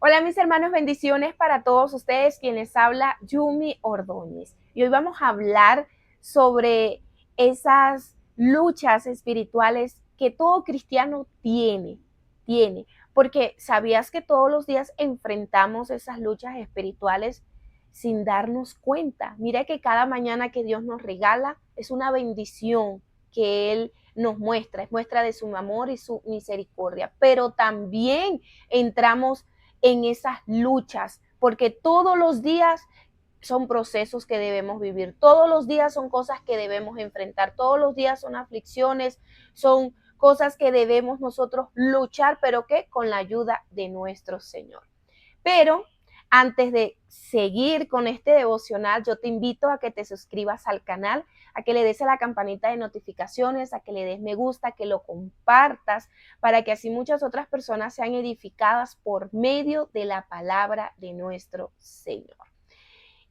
Hola mis hermanos, bendiciones para todos ustedes. Quien les habla, Yumi Ordóñez. Y hoy vamos a hablar sobre esas luchas espirituales que todo cristiano tiene. Porque ¿sabías que todos los días enfrentamos esas luchas espirituales sin darnos cuenta? Mira que cada mañana que Dios nos regala es una bendición que Él nos muestra, es muestra de su amor y su misericordia. Pero también entramos en esas luchas, porque todos los días son procesos que debemos vivir, todos los días son cosas que debemos enfrentar, todos los días son aflicciones, son cosas que debemos nosotros luchar, pero que con la ayuda de nuestro Señor. Pero antes de seguir con este devocional, yo te invito a que te suscribas al canal, a que le des a la campanita de notificaciones, a que le des me gusta, que lo compartas, para que así muchas otras personas sean edificadas por medio de la palabra de nuestro Señor.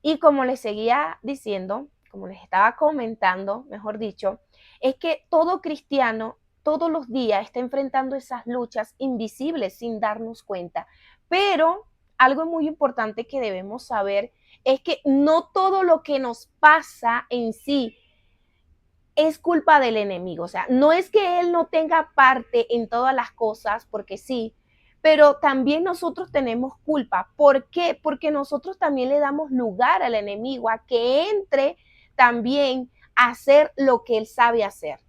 Y como les seguía diciendo, como les estaba comentando, mejor dicho, es que todo cristiano todos los días está enfrentando esas luchas invisibles sin darnos cuenta. Pero algo muy importante que debemos saber es que no todo lo que nos pasa en sí es culpa del enemigo. O sea, no es que él no tenga parte en todas las cosas, porque sí, pero también nosotros tenemos culpa. ¿Por qué? Porque nosotros también le damos lugar al enemigo a que entre también a hacer lo que él sabe hacer.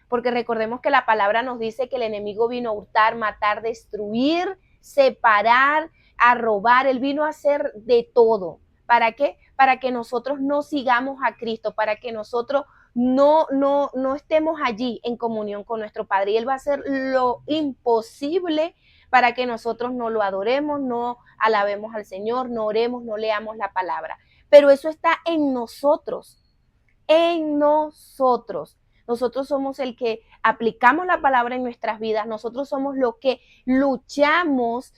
Porque recordemos que la palabra nos dice que el enemigo vino a hurtar, matar, destruir, separar, a robar. Él vino a hacer de todo. ¿Para qué? Para que nosotros no sigamos a Cristo, para que nosotros no estemos allí en comunión con nuestro Padre. Y Él va a hacer lo imposible para que nosotros no lo adoremos, no alabemos al Señor, no oremos, no leamos la palabra. Pero eso está en nosotros, en nosotros. Nosotros somos el que aplicamos la palabra en nuestras vidas, nosotros somos los que luchamos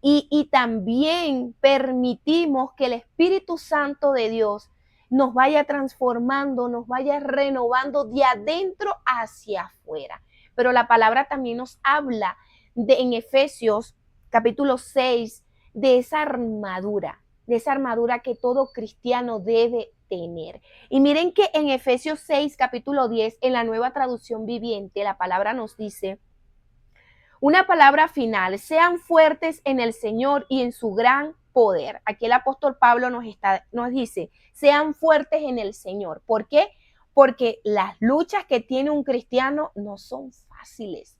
y también permitimos que el Espíritu Santo de Dios nos vaya transformando, nos vaya renovando de adentro hacia afuera. Pero la palabra también nos habla en Efesios capítulo 6 de esa armadura que todo cristiano debe tener. Y miren que en Efesios 6, capítulo 10, en la Nueva Traducción Viviente, la palabra nos dice, una palabra final, sean fuertes en el Señor y en su gran poder. Aquí el apóstol Pablo nos dice, sean fuertes en el Señor. ¿Por qué? Porque las luchas que tiene un cristiano no son fáciles.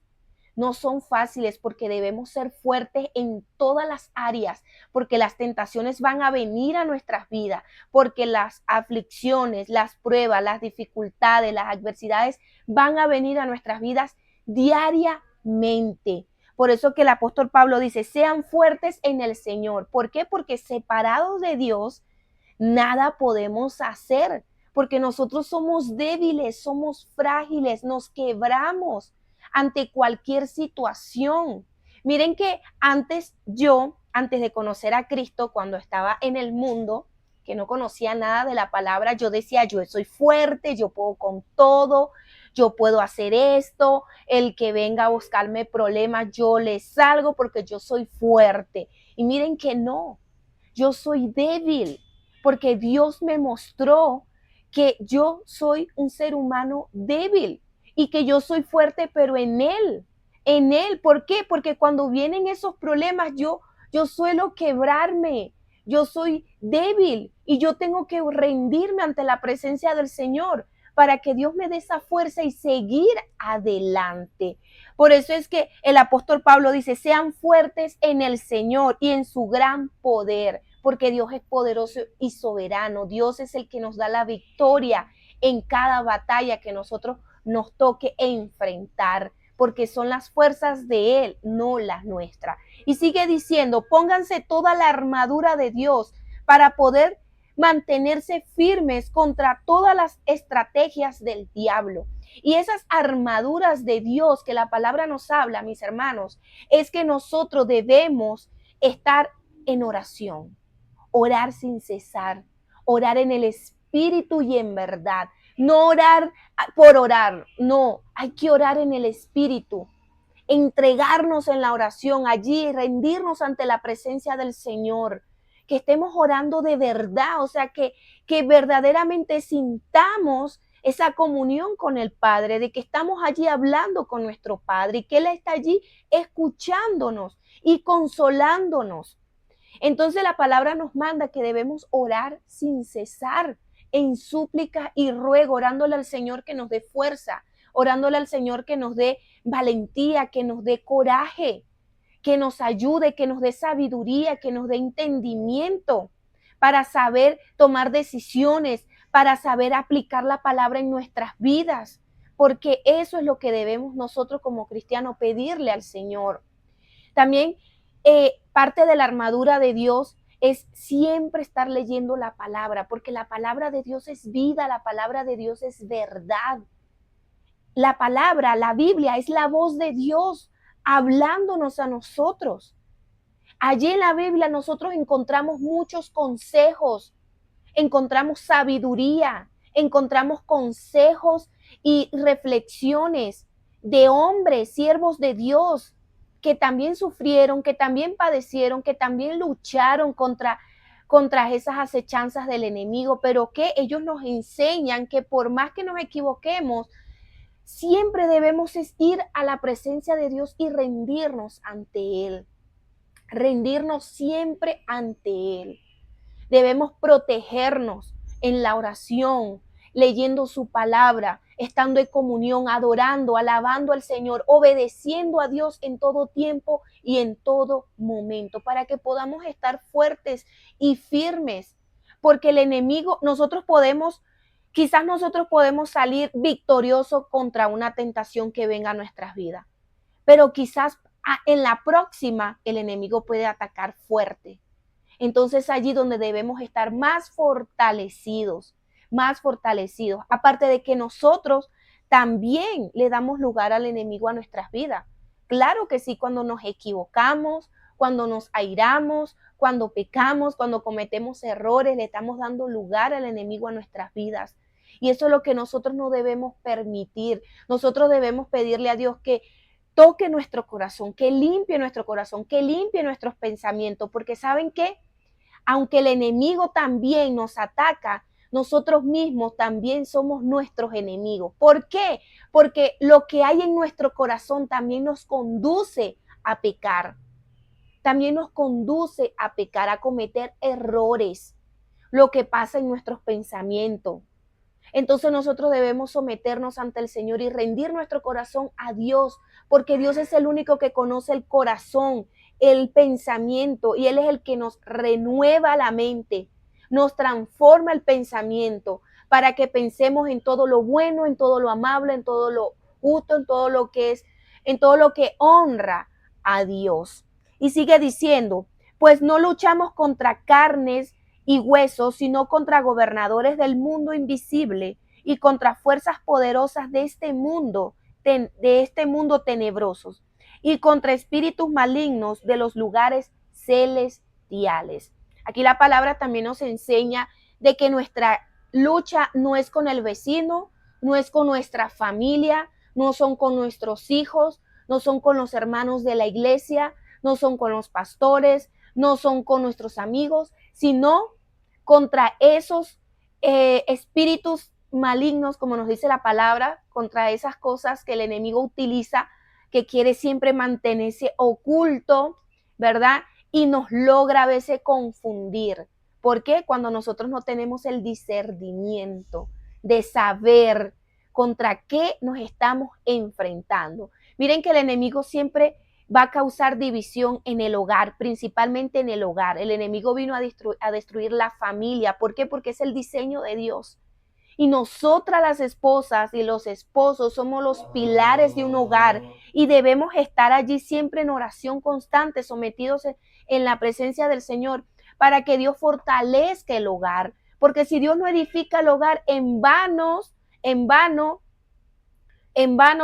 No son fáciles porque debemos ser fuertes en todas las áreas, porque las tentaciones van a venir a nuestras vidas, porque las aflicciones, las pruebas, las dificultades, las adversidades van a venir a nuestras vidas diariamente. Por eso que el apóstol Pablo dice, sean fuertes en el Señor. ¿Por qué? Porque separados de Dios, nada podemos hacer, porque nosotros somos débiles, somos frágiles, nos quebramos ante cualquier situación. Miren que antes de conocer a Cristo, cuando estaba en el mundo, que no conocía nada de la palabra, yo decía, yo soy fuerte, yo puedo con todo, yo puedo hacer esto, el que venga a buscarme problemas, yo le salgo porque yo soy fuerte. Y miren que no, yo soy débil, porque Dios me mostró que yo soy un ser humano débil y que yo soy fuerte, pero en Él. ¿Por qué? Porque cuando vienen esos problemas, yo suelo quebrarme, yo soy débil y yo tengo que rendirme ante la presencia del Señor para que Dios me dé esa fuerza y seguir adelante. Por eso es que el apóstol Pablo dice, sean fuertes en el Señor y en su gran poder, porque Dios es poderoso y soberano. Dios es el que nos da la victoria en cada batalla que nosotros nos toque enfrentar, porque son las fuerzas de Él, no las nuestras. Y sigue diciendo, pónganse toda la armadura de Dios para poder mantenerse firmes contra todas las estrategias del diablo. Y esas armaduras de Dios que la palabra nos habla, mis hermanos, es que nosotros debemos estar en oración, orar sin cesar, orar en el espíritu y en verdad. No orar por orar, no, hay que orar en el espíritu. entregarnos en la oración allí, rendirnos ante la presencia del Señor, que estemos orando de verdad, o sea, que verdaderamente sintamos esa comunión con el Padre, de que estamos allí hablando con nuestro Padre y que Él está allí escuchándonos y consolándonos. Entonces la palabra nos manda que debemos orar sin cesar, en súplica y ruego, orándole al Señor que nos dé fuerza, orándole al Señor que nos dé valentía, que nos dé coraje, que nos ayude, que nos dé sabiduría, que nos dé entendimiento para saber tomar decisiones, para saber aplicar la palabra en nuestras vidas, porque eso es lo que debemos nosotros como cristianos pedirle al Señor. También parte de la armadura de Dios es siempre estar leyendo la palabra, porque la palabra de Dios es vida, la palabra de Dios es verdad. La palabra, la Biblia, es la voz de Dios hablándonos a nosotros. Allí en la Biblia nosotros encontramos muchos consejos, encontramos sabiduría, encontramos consejos y reflexiones de hombres, siervos de Dios, que también sufrieron, que también padecieron, que también lucharon contra esas acechanzas del enemigo, pero que ellos nos enseñan que por más que nos equivoquemos, siempre debemos ir a la presencia de Dios y rendirnos ante Él, rendirnos siempre ante Él. Debemos protegernos en la oración, leyendo su palabra, estando en comunión, adorando, alabando al Señor, obedeciendo a Dios en todo tiempo y en todo momento, para que podamos estar fuertes y firmes, porque el enemigo, quizás nosotros podemos salir victoriosos contra una tentación que venga a nuestras vidas, pero quizás en la próxima el enemigo puede atacar fuerte. Entonces allí donde debemos estar más fortalecidos, más fortalecidos. Aparte de que nosotros también le damos lugar al enemigo a nuestras vidas. Claro que sí, cuando nos equivocamos, cuando nos airamos, cuando pecamos, cuando cometemos errores, le estamos dando lugar al enemigo a nuestras vidas. Y eso es lo que nosotros no debemos permitir. Nosotros debemos pedirle a Dios que toque nuestro corazón, que limpie nuestro corazón, que limpie nuestros pensamientos, porque ¿saben qué? Aunque el enemigo también nos ataca, nosotros mismos también somos nuestros enemigos. ¿Por qué? Porque lo que hay en nuestro corazón también nos conduce a pecar. También nos conduce a pecar, a cometer errores. Lo que pasa en nuestros pensamientos. Entonces nosotros debemos someternos ante el Señor y rendir nuestro corazón a Dios, porque Dios es el único que conoce el corazón, el pensamiento, y Él es el que nos renueva la mente, nos transforma el pensamiento para que pensemos en todo lo bueno, en todo lo amable, en todo lo justo, en todo lo que honra a Dios. Y sigue diciendo, pues no luchamos contra carnes y huesos, sino contra gobernadores del mundo invisible y contra fuerzas poderosas de este mundo tenebrosos y contra espíritus malignos de los lugares celestiales. Aquí la palabra también nos enseña de que nuestra lucha no es con el vecino, no es con nuestra familia, no son con nuestros hijos, no son con los hermanos de la iglesia, no son con los pastores, no son con nuestros amigos, sino contra esos espíritus malignos, como nos dice la palabra, contra esas cosas que el enemigo utiliza, que quiere siempre mantenerse oculto, ¿verdad? Y nos logra a veces confundir. ¿Por qué? Cuando nosotros no tenemos el discernimiento de saber contra qué nos estamos enfrentando. Miren que el enemigo siempre va a causar división en el hogar, principalmente en el hogar. El enemigo vino a destruir la familia. ¿Por qué? Porque es el diseño de Dios. Y nosotras las esposas y los esposos somos los pilares de un hogar y debemos estar allí siempre en oración constante, sometidos en la presencia del Señor para que Dios fortalezca el hogar. Porque si Dios no edifica el hogar, en vano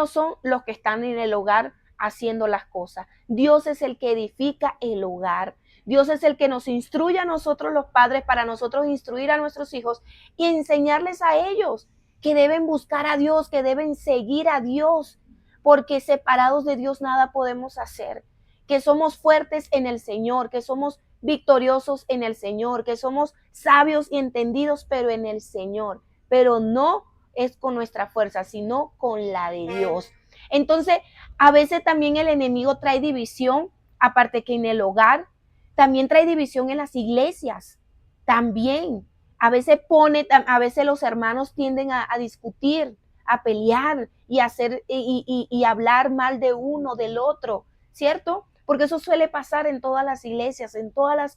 son los que están en el hogar haciendo las cosas. Dios es el que edifica el hogar. Dios es el que nos instruye a nosotros los padres para nosotros instruir a nuestros hijos y enseñarles a ellos que deben buscar a Dios, que deben seguir a Dios, porque separados de Dios nada podemos hacer, que somos fuertes en el Señor, que somos victoriosos en el Señor, que somos sabios y entendidos, pero en el Señor, pero no es con nuestra fuerza, sino con la de Dios. Entonces, a veces también el enemigo trae división, aparte que en el hogar, también trae división en las iglesias, también. A veces los hermanos tienden a discutir, a pelear y hacer y hablar mal de uno, del otro, ¿cierto? Porque eso suele pasar en todas las iglesias, en todas las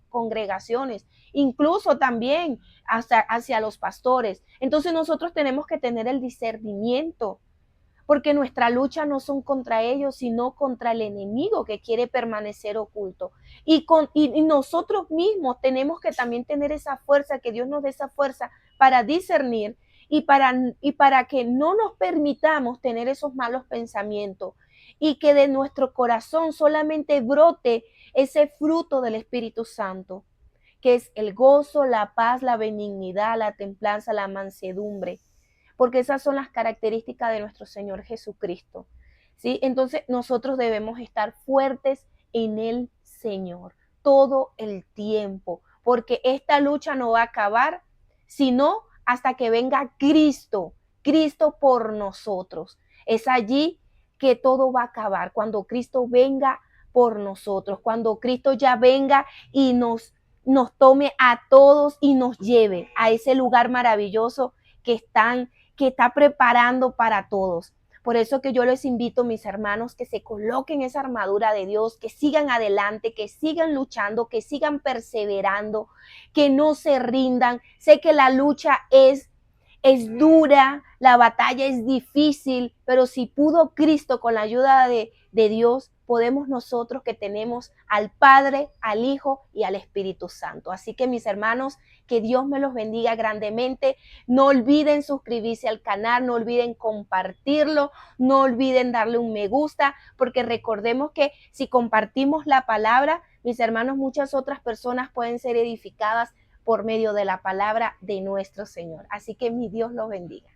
congregaciones, incluso también hacia los pastores. Entonces nosotros tenemos que tener el discernimiento, porque nuestra lucha no son contra ellos, sino contra el enemigo que quiere permanecer oculto. Y nosotros mismos tenemos que también tener esa fuerza, que Dios nos dé esa fuerza para discernir y para que no nos permitamos tener esos malos pensamientos y que de nuestro corazón solamente brote ese fruto del Espíritu Santo, que es el gozo, la paz, la benignidad, la templanza, la mansedumbre, porque esas son las características de nuestro Señor Jesucristo, ¿sí? Entonces nosotros debemos estar fuertes en el Señor todo el tiempo, porque esta lucha no va a acabar sino hasta que venga Cristo, Cristo por nosotros. Es allí que todo va a acabar, cuando Cristo venga por nosotros, cuando Cristo ya venga y nos tome a todos y nos lleve a ese lugar maravilloso que está preparando para todos. Por eso que yo les invito, mis hermanos, que se coloquen esa armadura de Dios, que sigan adelante, que sigan luchando, que sigan perseverando, que no se rindan. Sé que la lucha es dura, la batalla es difícil, pero si pudo Cristo con la ayuda de Dios, podemos nosotros que tenemos al Padre, al Hijo y al Espíritu Santo. Así que mis hermanos, que Dios me los bendiga grandemente. No olviden suscribirse al canal, no olviden compartirlo, no olviden darle un me gusta, porque recordemos que si compartimos la palabra, mis hermanos, muchas otras personas pueden ser edificadas por medio de la palabra de nuestro Señor. Así que mi Dios los bendiga.